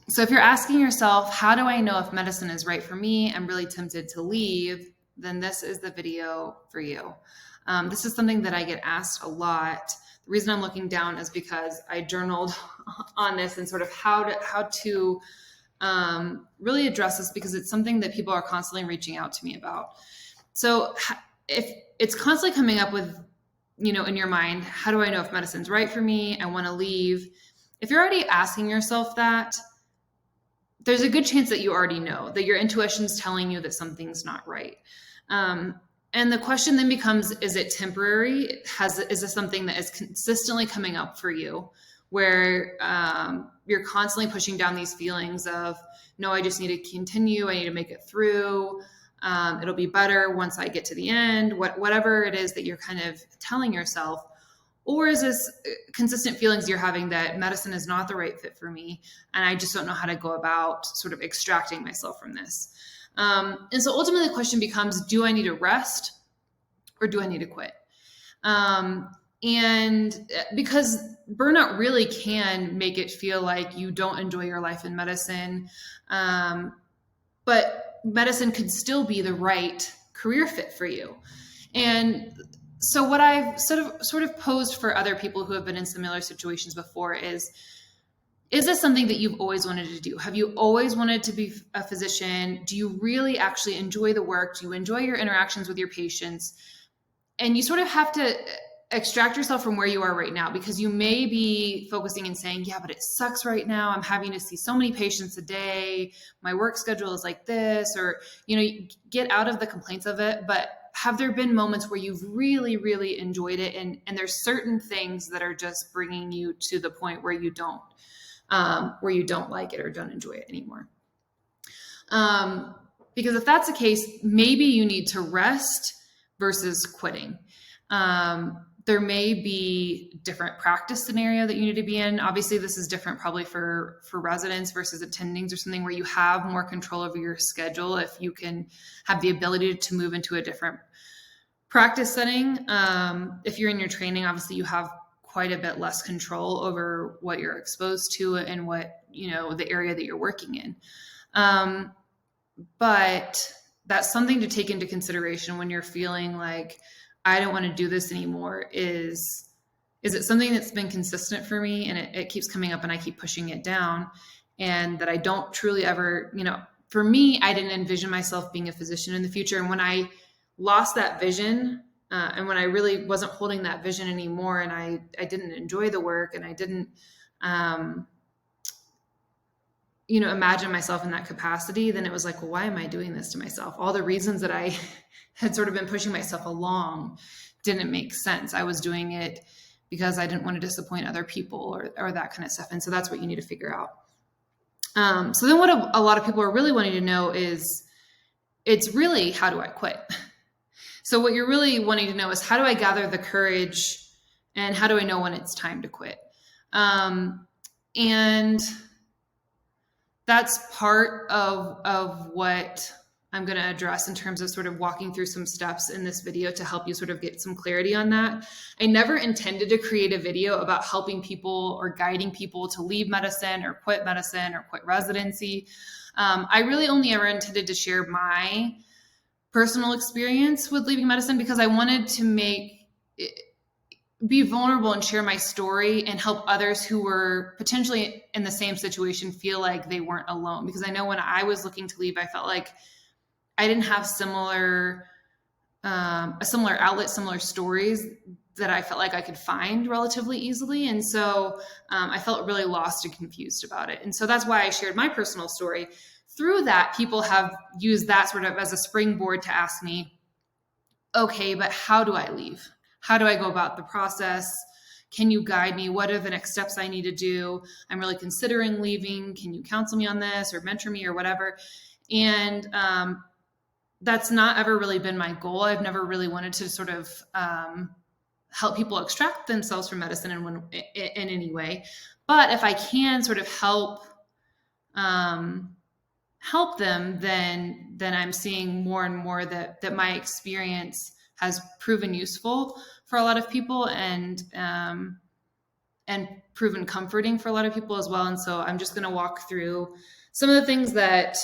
So if you're asking yourself, how do I know if medicine is right for me? I'm really tempted to leave. Then this is the video for you. This is something that I get asked a lot. The reason I'm looking down is because I journaled on this and sort of how to really address this, because it's something that people are constantly reaching out to me about. So if it's constantly coming up with, in your mind, how do I know if medicine's right for me? I want to leave. If you're already asking yourself that, there's a good chance that you already know that your intuition's telling you that something's not right. And the question then becomes, is it temporary? Is this something that is consistently coming up for you, where you're constantly pushing down these feelings of, no, I just need to continue. I need to make it through. It'll be better once I get to the end, whatever it is that you're kind of telling yourself. Or is this consistent feelings you're having that medicine is not the right fit for me, and I just don't know how to go about sort of extracting myself from this? And so ultimately the question becomes, do I need to rest or do I need to quit? And because burnout really can make it feel like you don't enjoy your life in medicine, but medicine could still be the right career fit for you. And so what I've sort of posed for other people who have been in similar situations before is this something that you've always wanted to do? Have you always wanted to be a physician? Do you really actually enjoy the work? Do you enjoy your interactions with your patients? And you sort of have to extract yourself from where you are right now, because you may be focusing and saying, yeah, but it sucks right now. I'm having to see so many patients a day. My work schedule is like this, or, you get out of the complaints of it. But have there been moments where you've really, really enjoyed it? And there's certain things that are just bringing you to the point where you don't like it or don't enjoy it anymore. Because if that's the case, maybe you need to rest versus quitting. There may be different practice scenario that you need to be in. Obviously, this is different probably for residents versus attendings, or something where you have more control over your schedule. If you can have the ability to move into a different practice setting. If you're in your training, obviously you have quite a bit less control over what you're exposed to and what, the area that you're working in. But that's something to take into consideration when you're feeling like, I don't want to do this anymore. Is it something that's been consistent for me and it keeps coming up and I keep pushing it down, and that I don't truly ever, for me, I didn't envision myself being a physician in the future. And when I lost that vision, and when I really wasn't holding that vision anymore, and I didn't enjoy the work, and I didn't, imagine myself in that capacity, then it was like, well, why am I doing this to myself? All the reasons that I had sort of been pushing myself along didn't make sense. I was doing it because I didn't want to disappoint other people or that kind of stuff. And so that's what you need to figure out. So then what a lot of people are really wanting to know is, it's really, how do I quit? So what you're really wanting to know is, how do I gather the courage, and how do I know when it's time to quit? And that's part of what I'm going to address in terms of sort of walking through some steps in this video to help you sort of get some clarity on that. I never intended to create a video about helping people or guiding people to leave medicine or quit residency. I really only ever intended to share my personal experience with leaving medicine, because I wanted to be vulnerable and share my story and help others who were potentially in the same situation feel like they weren't alone. Because I know when I was looking to leave, I felt like I didn't have a similar outlet, similar stories that I felt like I could find relatively easily. And so I felt really lost and confused about it. And so that's why I shared my personal story. Through that, people have used that sort of as a springboard to ask me, okay, but how do I leave? How do I go about the process? Can you guide me? What are the next steps I need to do? I'm really considering leaving. Can you counsel me on this or mentor me or whatever? And that's not ever really been my goal. I've never really wanted to sort of help people extract themselves from medicine in any way. But if I can sort of help them, then I'm seeing more and more that my experience has proven useful for a lot of people. And and proven comforting for a lot of people as well. And so I'm just going to walk through some of the things that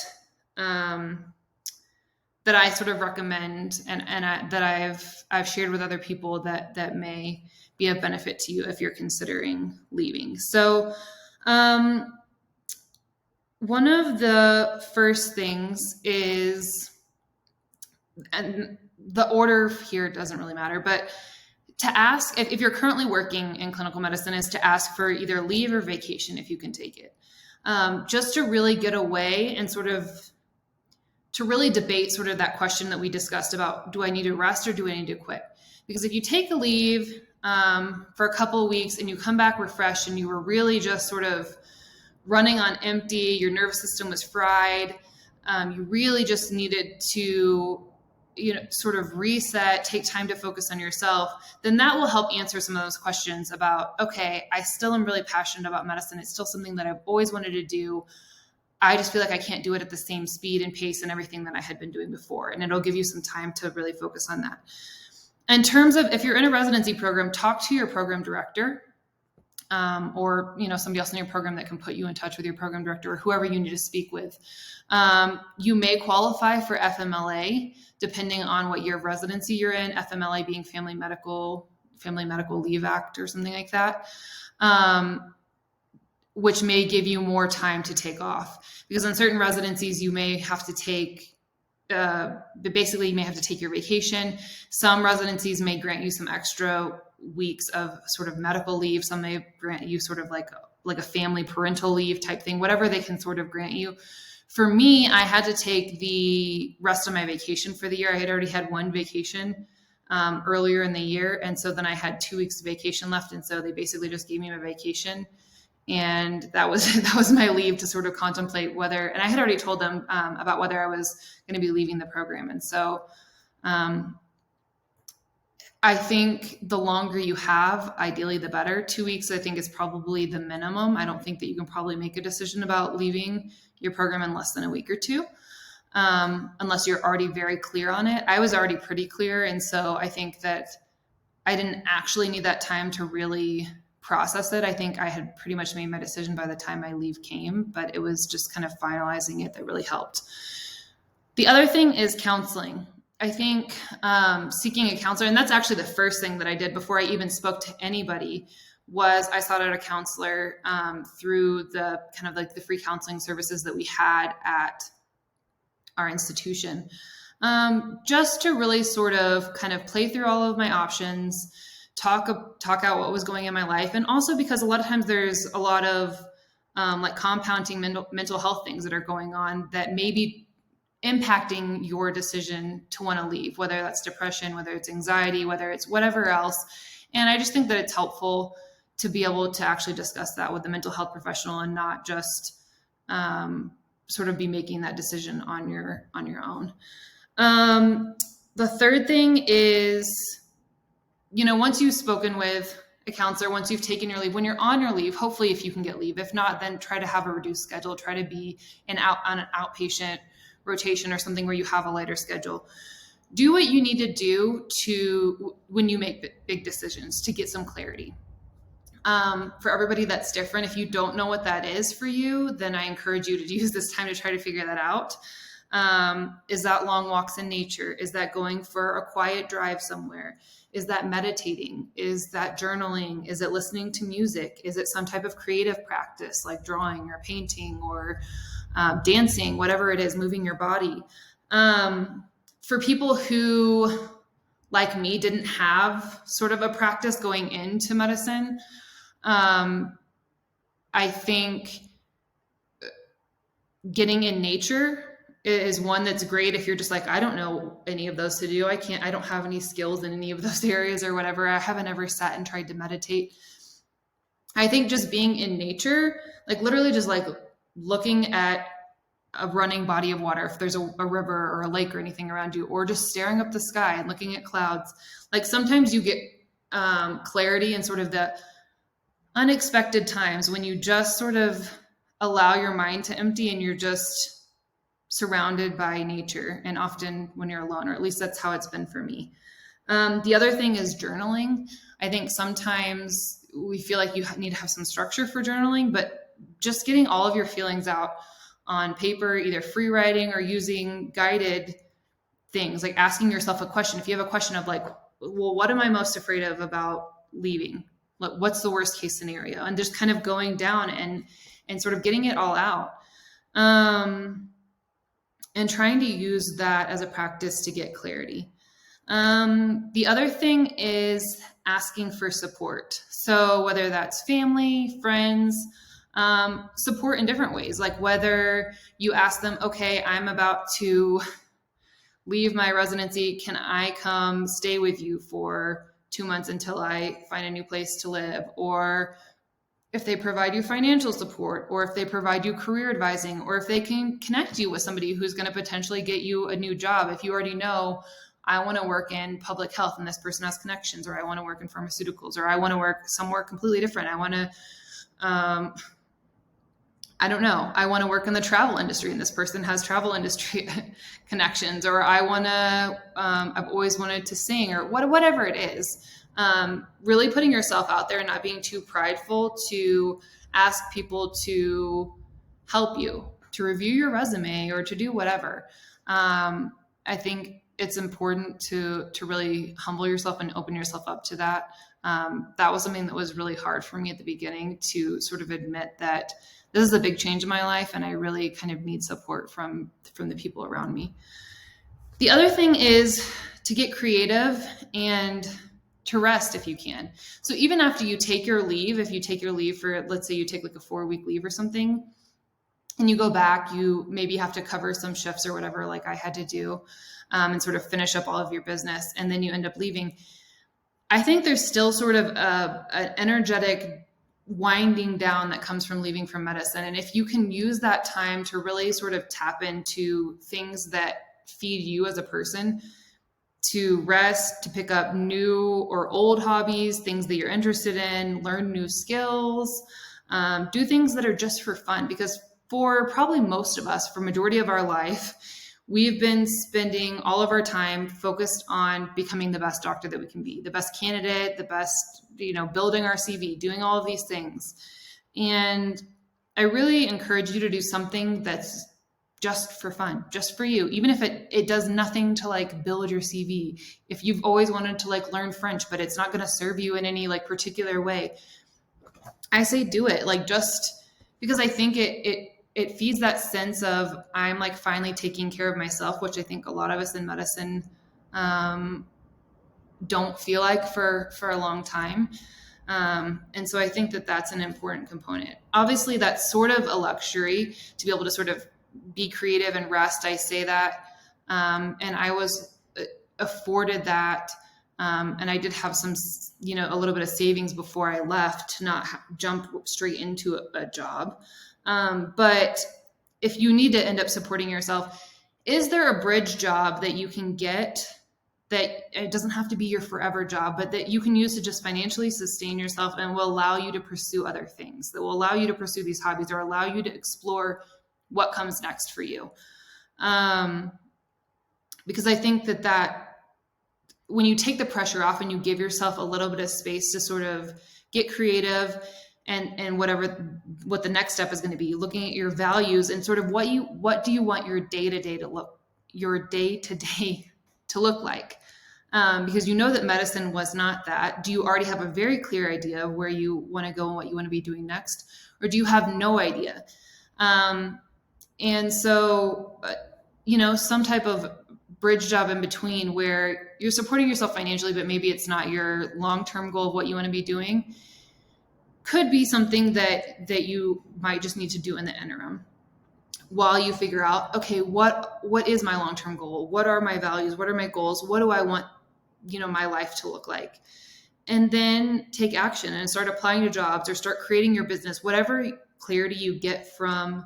that I sort of recommend that I've shared with other people that may be of benefit to you if you're considering leaving. So one of the first things is, and the order here doesn't really matter, but to ask if you're currently working in clinical medicine, is to ask for either leave or vacation if you can take it, just to really get away and sort of to really debate sort of that question that we discussed about, do I need to rest or do I need to quit? Because if you take a leave for a couple of weeks and you come back refreshed and you were really just sort of running on empty, your nervous system was fried, you really just needed to sort of reset, take time to focus on yourself, then that will help answer some of those questions about, okay, I still am really passionate about medicine. It's still something that I've always wanted to do. I just feel like I can't do it at the same speed and pace and everything that I had been doing before. And it'll give you some time to really focus on that. In terms of, if you're in a residency program, talk to your program director, or somebody else in your program that can put you in touch with your program director or whoever you need to speak with. You may qualify for FMLA depending on what year of residency you're in, FMLA being Family Medical Leave Act or something like that, which may give you more time to take off. Because in certain residencies, you may have to take, basically you may have to take your vacation. Some residencies may grant you some extra weeks of sort of medical leave. Some may grant you sort of like a family parental leave type thing, whatever they can sort of grant you. For me, I had to take the rest of my vacation for the year. I had already had one vacation earlier in the year. And so then I had 2 weeks of vacation left. And so they basically just gave me my vacation. And that was my leave to sort of contemplate whether, and I had already told them about whether I was going to be leaving the program. And so I think the longer you have, ideally the better. 2 weeks, I think, is probably the minimum. I don't think that you can probably make a decision about leaving your program in less than a week or two, unless you're already very clear on it. I was already pretty clear. And so I think that I didn't actually need that time to really process it. I think I had pretty much made my decision by the time my leave came, but it was just kind of finalizing it that really helped. The other thing is counseling. I think seeking a counselor, and that's actually the first thing that I did before I even spoke to anybody, was I sought out a counselor through the kind of like the free counseling services that we had at our institution, just to really sort of kind of play through all of my options, talk out what was going in my life. And also because a lot of times there's a lot of like compounding mental health things that are going on that may be impacting your decision to want to leave, whether that's depression, whether it's anxiety, whether it's whatever else. And I just think that it's helpful to be able to actually discuss that with a mental health professional and not just sort of be making that decision on your own. The third thing is, once you've spoken with a counselor, once you've taken your leave, when you're on your leave, hopefully if you can get leave, if not, then try to have a reduced schedule, try to be on an outpatient rotation or something where you have a lighter schedule. Do what you need to do when you make big decisions to get some clarity. For everybody, that's different. If you don't know what that is for you, then I encourage you to use this time to try to figure that out. Is that long walks in nature? Is that going for a quiet drive somewhere? Is that meditating? Is that journaling? Is it listening to music? Is it some type of creative practice like drawing or painting or dancing, whatever it is, moving your body? For people who, like me, didn't have sort of a practice going into medicine, I think getting in nature is one that's great if you're just like, I don't know any of those to do. I don't have any skills in any of those areas or whatever. I haven't ever sat and tried to meditate. I think just being in nature, like literally just like looking at a running body of water, if there's a river or a lake or anything around you, or just staring up the sky and looking at clouds. Like sometimes you get clarity in sort of the unexpected times when you just sort of allow your mind to empty and you're just surrounded by nature, and often when you're alone, or at least that's how it's been for me. The other thing is journaling. I think sometimes we feel like you need to have some structure for journaling, but just getting all of your feelings out on paper, either free writing or using guided things, like asking yourself a question. If you have a question of like, well, what am I most afraid of about leaving? Like, what's the worst case scenario? And just kind of going down and sort of getting it all out. And trying to use that as a practice to get clarity. The other thing is asking for support. So whether that's family, friends, support in different ways, like whether you ask them, okay, I'm about to leave my residency. Can I come stay with you for 2 months until I find a new place to live? Or if they provide you financial support, or if they provide you career advising, or if they can connect you with somebody who's going to potentially get you a new job. If you already know, I want to work in public health and this person has connections, or I want to work in pharmaceuticals, or I want to work somewhere completely different. I want to, I don't know, I want to work in the travel industry and this person has travel industry connections, or I want to, I've always wanted to sing, or whatever it is. Really putting yourself out there and not being too prideful to ask people to help you, to review your resume or to do whatever. I think it's important to really humble yourself and open yourself up to that. That was something that was really hard for me at the beginning, to sort of admit that this is a big change in my life and I really kind of need support from the people around me. The other thing is to get creative and to rest if you can. So even after you take your leave, if you take your leave for, let's say you take like a 4-week leave or something, and you go back, you maybe have to cover some shifts or whatever, like I had to do, and sort of finish up all of your business, and then you end up leaving. I think there's still sort of an energetic winding down that comes from leaving from medicine. And if you can use that time to really sort of tap into things that feed you as a person, to rest, to pick up new or old hobbies, things that you're interested in, learn new skills, do things that are just for fun. Because for probably most of us, for majority of our life, we've been spending all of our time focused on becoming the best doctor that we can be, the best candidate, the best, building our CV, doing all of these things. And I really encourage you to do something that's just for fun, just for you, even if it does nothing to like build your CV. If you've always wanted to like learn French, but it's not going to serve you in any like particular way, I say do it. Like, just because I think it feeds that sense of I'm like finally taking care of myself, which I think a lot of us in medicine don't feel like for a long time. And so I think that that's an important component. Obviously, that's sort of a luxury to be able to sort of be creative and rest. I say that. And I was afforded that. And I did have some, a little bit of savings before I left to not jump straight into a job. But if you need to end up supporting yourself, is there a bridge job that you can get that it doesn't have to be your forever job, but that you can use to just financially sustain yourself and will allow you to pursue other things, that will allow you to pursue these hobbies or allow you to explore what comes next for you? Because I think that when you take the pressure off and you give yourself a little bit of space to sort of get creative and what the next step is going to be, looking at your values and sort of what do you want your day-to-day to look like? Because you know that medicine was not that. Do you already have a very clear idea of where you want to go and what you want to be doing next? Or do you have no idea? And so, some type of bridge job in between where you're supporting yourself financially, but maybe it's not your long-term goal of what you want to be doing, could be something that you might just need to do in the interim while you figure out, okay, what is my long-term goal? What are my values? What are my goals? What do I want, my life to look like? And then take action and start applying to jobs or start creating your business, whatever clarity you get from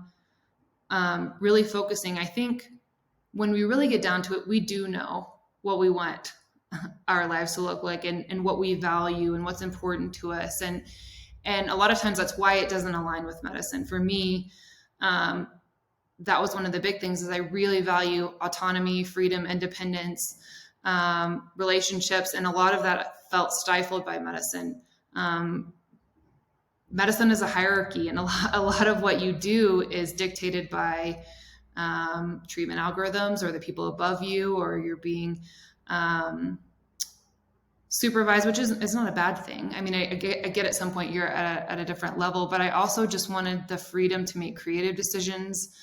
really focusing. I think when we really get down to it, we do know what we want our lives to look like and what we value and what's important to us. And a lot of times that's why it doesn't align with medicine. For me, that was one of the big things is I really value autonomy, freedom, independence, relationships. And a lot of that felt stifled by medicine. medicine is a hierarchy, and a lot of what you do is dictated by treatment algorithms or the people above you, or you're being supervised, which is not a bad thing. I mean, I get at some point you're at a different level, but I also just wanted the freedom to make creative decisions,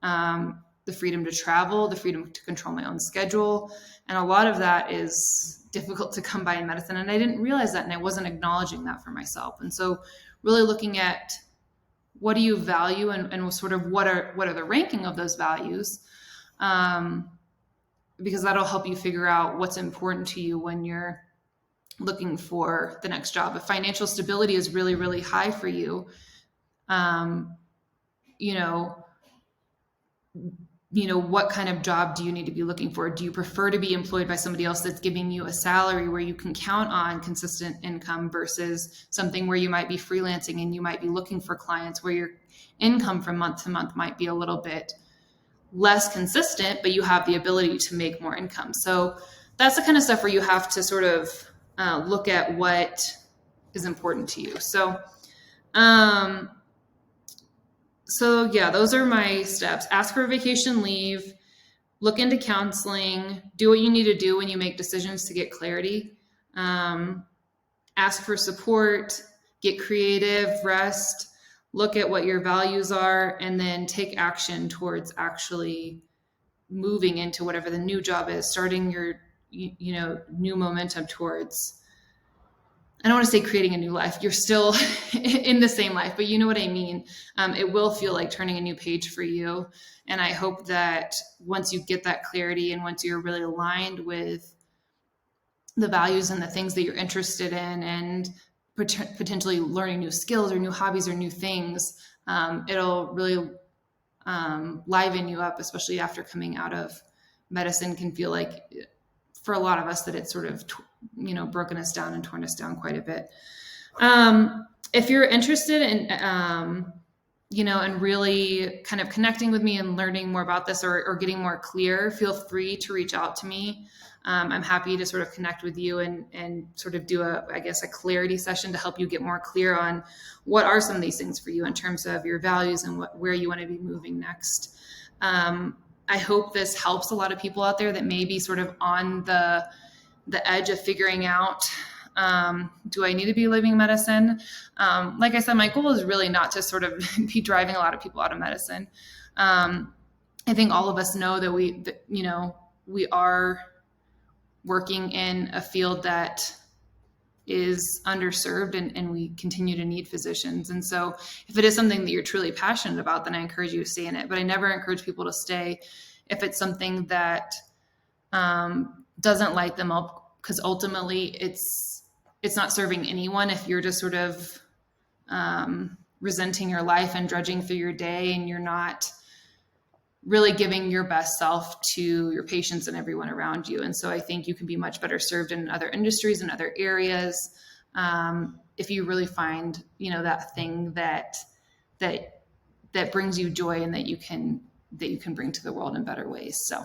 the freedom to travel, the freedom to control my own schedule. And a lot of that is difficult to come by in medicine. And I didn't realize that, and I wasn't acknowledging that for myself. And so really looking at what do you value, and sort of what are the ranking of those values, because that'll help you figure out what's important to you when you're looking for the next job. If financial stability is really, really high for you, what kind of job do you need to be looking for? Do you prefer to be employed by somebody else that's giving you a salary where you can count on consistent income, versus something where you might be freelancing and you might be looking for clients where your income from month to month might be a little bit less consistent, but you have the ability to make more income? So that's the kind of stuff where you have to sort of look at what is important to you. So yeah, those are my steps. Ask for vacation leave, look into counseling, do what you need to do when you make decisions to get clarity. Ask for support, get creative, rest, look at what your values are, and then take action towards actually moving into whatever the new job is, starting your new momentum towards, I don't want to say creating a new life. You're still in the same life, but you know what I mean. It will feel like turning a new page for you. And I hope that once you get that clarity, and once you're really aligned with the values and the things that you're interested in, and potentially learning new skills or new hobbies or new things, it'll really liven you up, especially after coming out of medicine. Can feel like, for a lot of us, that it's sort of broken us down and torn us down quite a bit. If you're interested in and really kind of connecting with me and learning more about this, or getting more clear, feel free to reach out to me. I'm happy to sort of connect with you and sort of do a clarity session to help you get more clear on what are some of these things for you in terms of your values and where you want to be moving next. I hope this helps a lot of people out there that may be sort of on the edge of figuring out, do I need to be leaving medicine? Like I said, my goal is really not to sort of be driving a lot of people out of medicine. I think all of us know that we are working in a field that is underserved, and we continue to need physicians. And so if it is something that you're truly passionate about, then I encourage you to stay in it. But I never encourage people to stay if it's something that doesn't light them up, because ultimately it's not serving anyone if you're just sort of resenting your life and drudging through your day, and you're not really giving your best self to your patients and everyone around you. And so I think you can be much better served in other industries and other areas, if you really find, that thing that brings you joy, and that you can bring to the world in better ways. So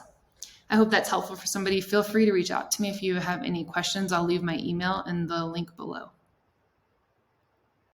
I hope that's helpful for somebody. Feel free to reach out to me if you have any questions. I'll leave my email in the link below.